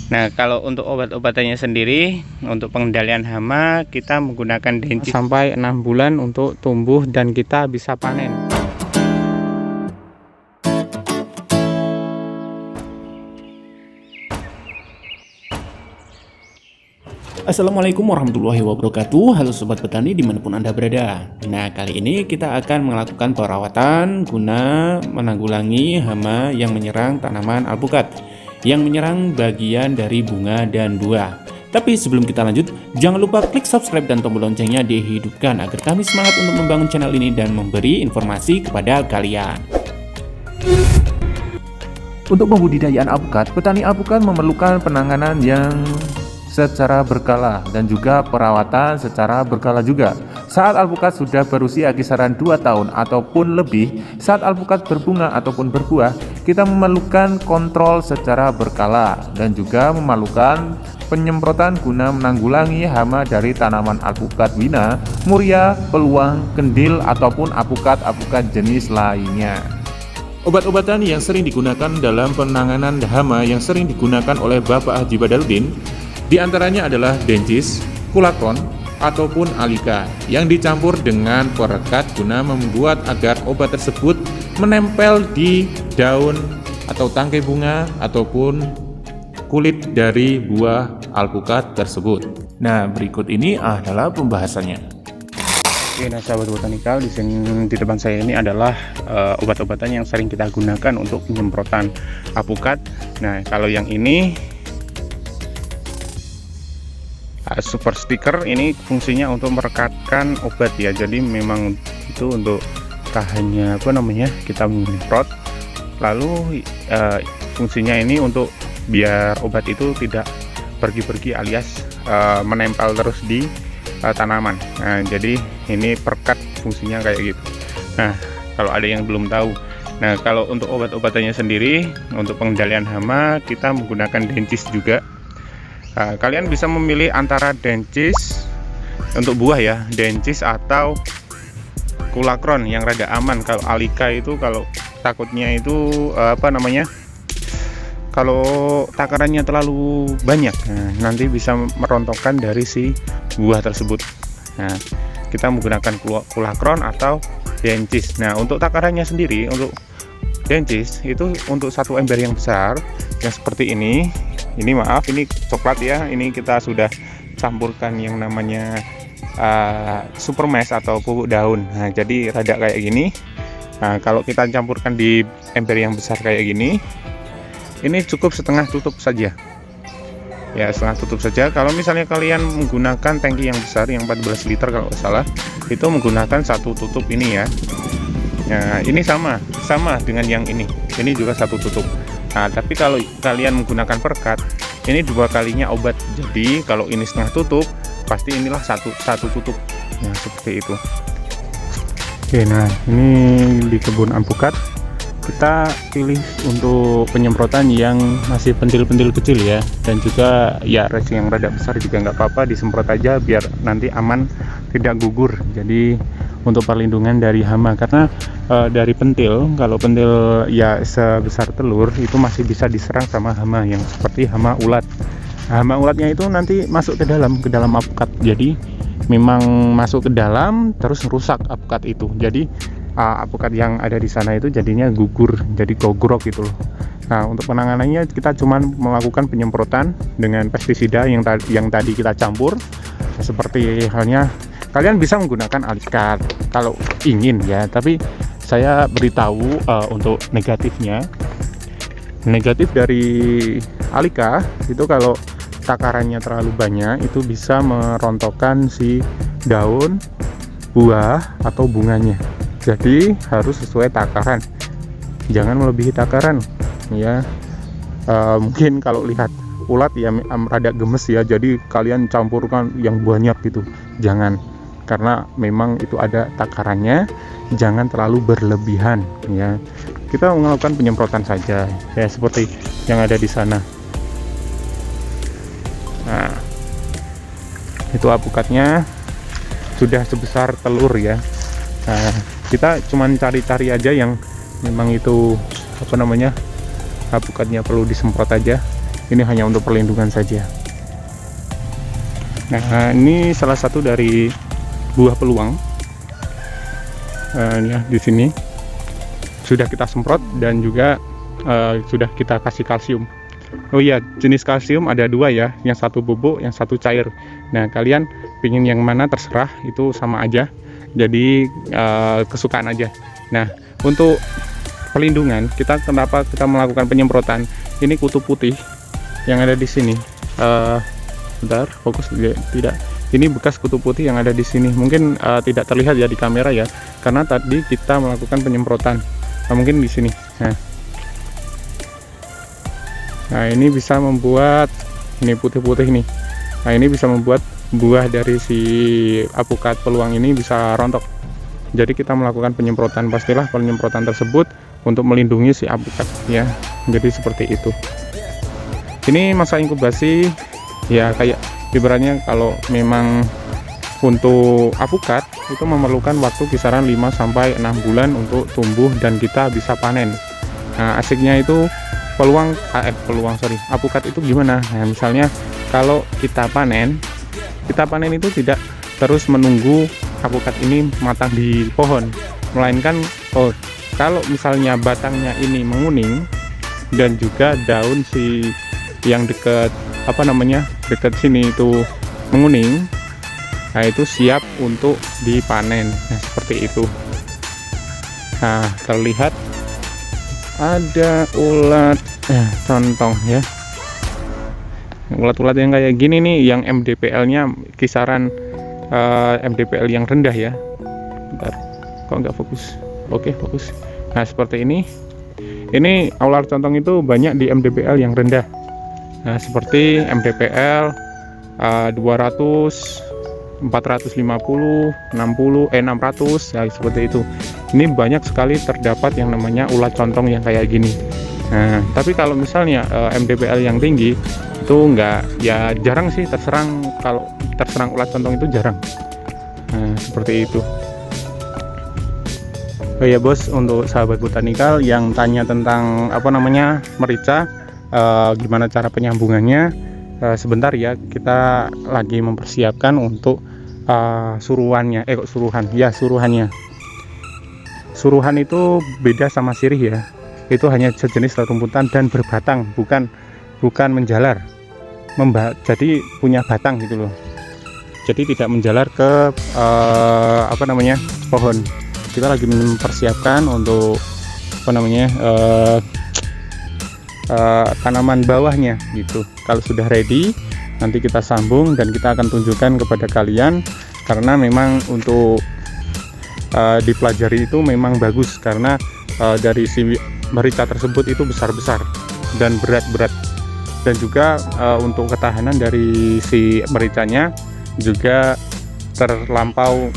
Nah, kalau untuk obat-obatannya sendiri, untuk pengendalian hama kita menggunakan dencis sampai 6 bulan untuk tumbuh dan kita bisa panen. Assalamualaikum warahmatullahi wabarakatuh. Halo sobat petani dimanapun Anda berada. Nah, kali ini kita akan melakukan perawatan guna menanggulangi hama yang menyerang tanaman alpukat, yang menyerang bagian dari bunga dan buah. Tapi sebelum kita lanjut, jangan lupa klik subscribe dan tombol loncengnya dihidupkan agar kami semangat untuk membangun channel ini dan memberi informasi kepada kalian. Untuk pembudidayaan alpukat, petani alpukat memerlukan penanganan yang secara berkala dan juga perawatan secara berkala juga. Saat alpukat sudah berusia kisaran 2 tahun ataupun lebih, saat alpukat berbunga ataupun berbuah, kita memerlukan kontrol secara berkala dan juga memerlukan penyemprotan guna menanggulangi hama dari tanaman alpukat wina, muria, peluang, kendil ataupun alpukat-alpukat jenis lainnya. Obat-obatan yang sering digunakan dalam penanganan hama yang sering digunakan oleh Bapak Haji Badaludin di antaranya adalah dencis, kulakron, ataupun alika yang dicampur dengan perekat guna membuat agar obat tersebut menempel di daun atau tangkai bunga ataupun kulit dari buah alpukat tersebut. Nah, berikut ini adalah pembahasannya. Oke, nah sahabat botanikal, di sini di depan saya ini adalah obat-obatan yang sering kita gunakan untuk penyemprotan alpukat. Nah, kalau yang ini super sticker, ini fungsinya untuk merekatkan obat ya. Jadi memang itu untuk hanya kita menyemprot, lalu fungsinya ini untuk biar obat itu tidak pergi-pergi alias menempel terus di tanaman. Nah, jadi ini perekat fungsinya kayak gitu. Nah, kalau ada yang belum tahu, nah kalau untuk obat-obatannya sendiri untuk pengendalian hama kita menggunakan dencis juga. Kalian bisa memilih antara dencis untuk buah ya, dencis atau kulakron yang rada aman. Kalau alika itu kalau takutnya itu kalau takarannya terlalu banyak, nah, nanti bisa merontokkan dari si buah tersebut. Nah, kita menggunakan kulakron atau dencis. Nah, untuk takarannya sendiri, untuk dencis itu untuk satu ember yang besar yang seperti ini maaf, ini coklat ya, ini kita sudah campurkan yang namanya super mash atau pupuk daun. Nah, jadi rada kayak gini. Nah, kalau kita campurkan di ember yang besar kayak gini, ini cukup setengah tutup saja ya, setengah tutup saja. Kalau misalnya kalian menggunakan tangki yang besar yang 14 liter kalau nggak salah, itu menggunakan satu tutup ini ya. Nah, ini sama dengan yang ini juga satu tutup. Nah, tapi kalau kalian menggunakan perekat, ini 2 kalinya obat. Jadi kalau ini setengah tutup, pasti inilah satu tutup. Nah, seperti itu. Oke, nah ini di kebun alpukat kita pilih untuk penyemprotan yang masih pentil-pentil kecil ya, dan juga ya resi yang rada besar juga nggak apa-apa, disemprot aja biar nanti aman, tidak gugur. Jadi untuk perlindungan dari hama, karena dari pentil, kalau pentil ya sebesar telur itu masih bisa diserang sama hama yang seperti hama ulat. Hama ulatnya itu nanti masuk ke dalam alpukat, jadi memang masuk ke dalam terus rusak alpukat itu. Jadi alpukat yang ada di sana itu jadinya gugur, jadi gogrok gitu loh. Nah, untuk penanganannya kita cuman melakukan penyemprotan dengan pestisida yang tadi kita campur. Seperti halnya kalian bisa menggunakan alika kalau ingin ya, tapi saya beritahu untuk negatifnya. Negatif dari alika itu kalau takarannya terlalu banyak itu bisa merontokkan si daun, buah atau bunganya. Jadi harus sesuai takaran, jangan melebihi takaran ya. Mungkin kalau lihat ulat ya rada gemes ya, jadi kalian campurkan yang banyak gitu, jangan, karena memang itu ada takarannya, jangan terlalu berlebihan ya. Kita melakukan penyemprotan saja ya, seperti yang ada di sana. Nah, itu alpukatnya sudah sebesar telur ya. Nah, kita cuman cari-cari aja yang memang itu alpukatnya perlu disemprot aja. ini hanya untuk perlindungan saja. Nah, ini salah satu dari buah peluang. Ya, di sini sudah kita semprot dan juga sudah kita kasih kalsium. Oh iya, jenis kalsium ada dua ya, yang satu bubuk, yang satu cair. Nah, kalian pingin yang mana terserah, itu sama aja. Jadi kesukaan aja. Nah, untuk perlindungan kenapa kita melakukan penyemprotan? Ini kutu putih yang ada di sini. Bentar, fokus tidak. Ini bekas kutu putih yang ada di sini. Mungkin tidak terlihat ya di kamera ya, karena tadi kita melakukan penyemprotan. Nah, mungkin di sini. Nah, ini bisa membuat ini putih-putih nih. Nah, ini bisa membuat buah dari si apukat peluang ini bisa rontok. Jadi kita melakukan penyemprotan, pastilah penyemprotan tersebut untuk melindungi si apukat ya. Jadi seperti itu. Ini masa inkubasi ya, kayak ibaratnya kalau memang untuk apukat itu memerlukan waktu kisaran 5-6 bulan untuk tumbuh dan kita bisa panen. Nah, asiknya itu apukat itu gimana? Nah, misalnya kalau kita panen itu tidak terus menunggu apukat ini matang di pohon, melainkan kalau misalnya batangnya ini menguning dan juga daun si yang dekat dekat sini itu menguning, nah itu siap untuk dipanen. Nah, seperti itu. Nah, terlihat ada ulat contong ya. Ulat-ulat yang kayak gini nih, yang MDPL-nya kisaran MDPL yang rendah ya. Bentar, kok nggak fokus? Oke, fokus. Nah, seperti ini. Ini ulat contong itu banyak di MDPL yang rendah. Nah, seperti MDPL 200, 450, 60, 600 ya, seperti itu. Ini banyak sekali terdapat yang namanya ulat contong yang kayak gini. Nah, tapi kalau misalnya MDPL yang tinggi itu ya jarang sih terserang. Kalau terserang ulat contong itu jarang. Nah, seperti itu. Oh ya bos, untuk sahabat botanikal yang tanya tentang merica, gimana cara penyambungannya, sebentar ya, kita lagi mempersiapkan untuk suruhannya. Suruhan itu beda sama sirih ya. Itu hanya sejenis rumputan dan berbatang, bukan menjalar. Jadi punya batang gitu loh. Jadi tidak menjalar ke pohon. Kita lagi mempersiapkan untuk tanaman bawahnya gitu. Kalau sudah ready, nanti kita sambung dan kita akan tunjukkan kepada kalian, karena memang untuk dipelajari itu memang bagus, karena dari si merica tersebut itu besar-besar dan berat-berat, dan juga untuk ketahanan dari si mericanya juga terlampau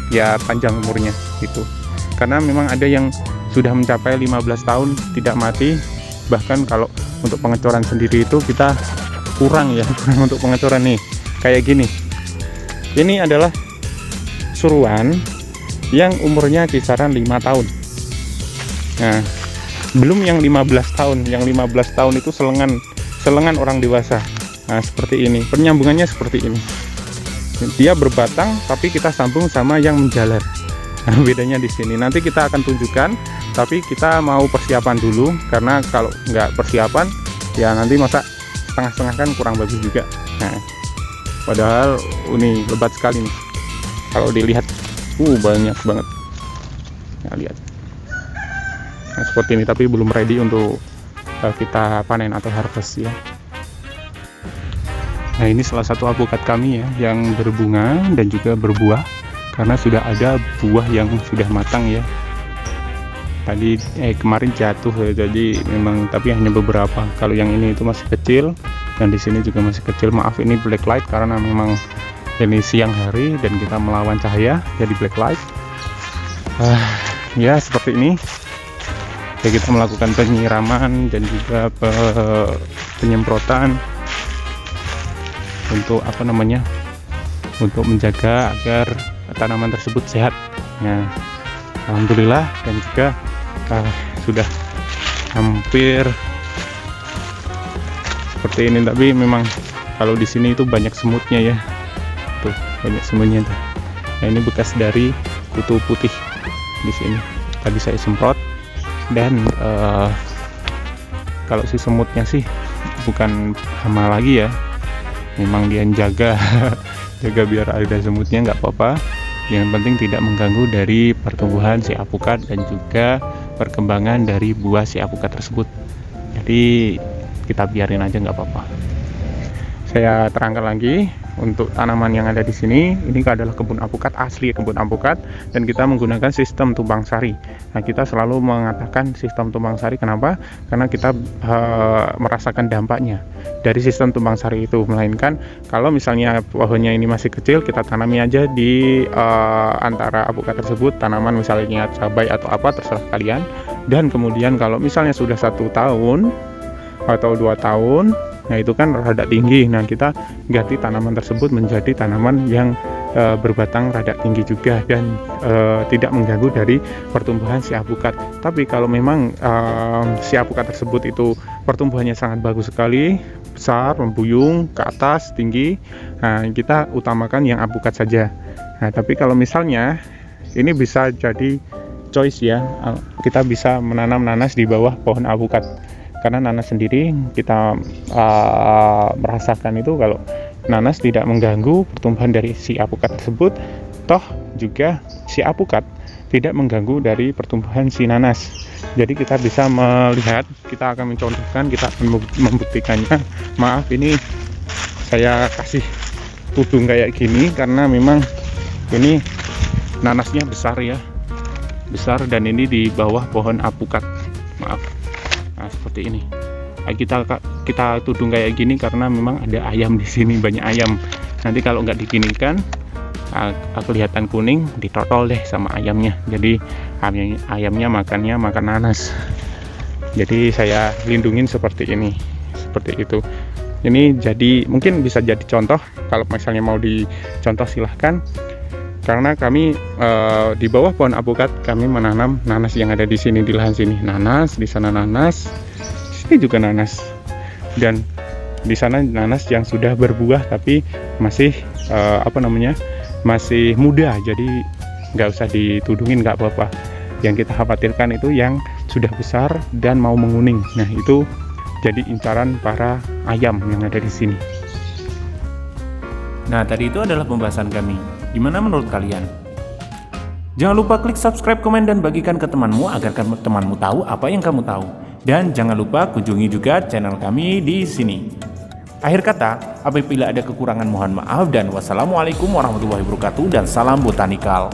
ya panjang umurnya gitu. Karena memang ada yang sudah mencapai 15 tahun tidak mati. Bahkan kalau untuk pengecoran sendiri itu kita kurang untuk pengecoran nih. Kayak gini. Ini adalah suruhan yang umurnya kisaran 5 tahun. Nah, belum yang 15 tahun. Yang 15 tahun itu selengan orang dewasa. Nah, seperti ini. Penyambungannya seperti ini. Dia berbatang tapi kita sambung sama yang menjalar. Nah, bedanya di sini. Nanti kita akan tunjukkan, tapi kita mau persiapan dulu, karena kalau nggak persiapan ya nanti masa setengah-setengah kan kurang bagus juga. Nah, padahal ini lebat sekali nih. Kalau dilihat banyak banget. Nah, lihat. Nah, seperti ini, tapi belum ready untuk kita panen atau harvest ya. Nah, ini salah satu apukat kami ya, yang berbunga dan juga berbuah, karena sudah ada buah yang sudah matang ya. Tadi kemarin jatuh ya, jadi memang, tapi hanya beberapa. Kalau yang ini itu masih kecil, dan di sini juga masih kecil. Maaf, ini black light karena memang ini siang hari dan kita melawan cahaya, jadi black light. Ya seperti ini. Ya, kita melakukan penyiraman dan juga penyemprotan untuk untuk menjaga agar tanaman tersebut sehat. Nah, alhamdulillah, dan juga seperti ini. Tapi memang kalau di sini itu banyak semutnya ya, tuh banyak semutnya tuh. Nah ini bekas dari kutu putih di sini. Tadi saya semprot dan kalau si semutnya sih bukan hama lagi ya, memang dia jaga jaga biar ada semutnya nggak apa-apa. Yang penting tidak mengganggu dari pertumbuhan si apukat dan juga perkembangan dari buah si apukat tersebut. Jadi kita biarin aja nggak apa-apa. Saya terangkan lagi untuk tanaman yang ada di sini. Ini adalah kebun apukat asli, kebun apukat, dan kita menggunakan sistem tumbang sari. Nah, kita selalu mengatakan sistem tumbang sari. Kenapa? Karena kita merasakan dampaknya dari sistem tumbang sari itu. Melainkan kalau misalnya pohonnya ini masih kecil, kita tanami aja di antara apukat tersebut tanaman misalnya cabai atau apa, terserah kalian. Dan kemudian kalau misalnya sudah 1 tahun atau 2 tahun, nah itu kan rada tinggi. Nah kita ganti tanaman tersebut menjadi tanaman yang berbatang rada tinggi juga dan tidak mengganggu dari pertumbuhan si apukat. Tapi kalau memang si apukat tersebut itu pertumbuhannya sangat bagus sekali, besar, membuyung ke atas, tinggi, nah kita utamakan yang apukat saja. Nah tapi kalau misalnya ini bisa jadi choice ya, kita bisa menanam nanas di bawah pohon apukat. Karena nanas sendiri kita merasakan itu kalau nanas tidak mengganggu pertumbuhan dari si apukat tersebut, toh juga si apukat tidak mengganggu dari pertumbuhan si nanas. Jadi kita bisa melihat, kita akan mencontohkan, kita akan membuktikannya. Maaf ini saya kasih tudung kayak gini karena memang ini nanasnya besar ya, besar, dan ini di bawah pohon apukat. Maaf. Nah, seperti ini. Kita tudung kayak gini karena memang ada ayam di sini, banyak ayam. Nanti kalau nggak diginikan, kelihatan kuning, ditotol deh sama ayamnya. Jadi ayamnya makan nanas. Jadi saya lindungin seperti ini, seperti itu. Ini jadi mungkin bisa jadi contoh. Kalau misalnya mau dicontoh silahkan. Karena kami di bawah pohon apukat kami menanam nanas yang ada di sini, di lahan sini nanas, di sana nanas, di sini juga nanas, dan di sana nanas yang sudah berbuah tapi masih masih muda. Jadi nggak usah ditudungin, nggak apa-apa. Yang kita khawatirkan itu yang sudah besar dan mau menguning. Nah itu jadi incaran para ayam yang ada di sini. Nah, tadi itu adalah pembahasan kami. Gimana menurut kalian? Jangan lupa klik subscribe, komen, dan bagikan ke temanmu agar temanmu tahu apa yang kamu tahu. Dan jangan lupa kunjungi juga channel kami di sini. Akhir kata, apabila ada kekurangan mohon maaf, dan wassalamualaikum warahmatullahi wabarakatuh, dan salam botanikal.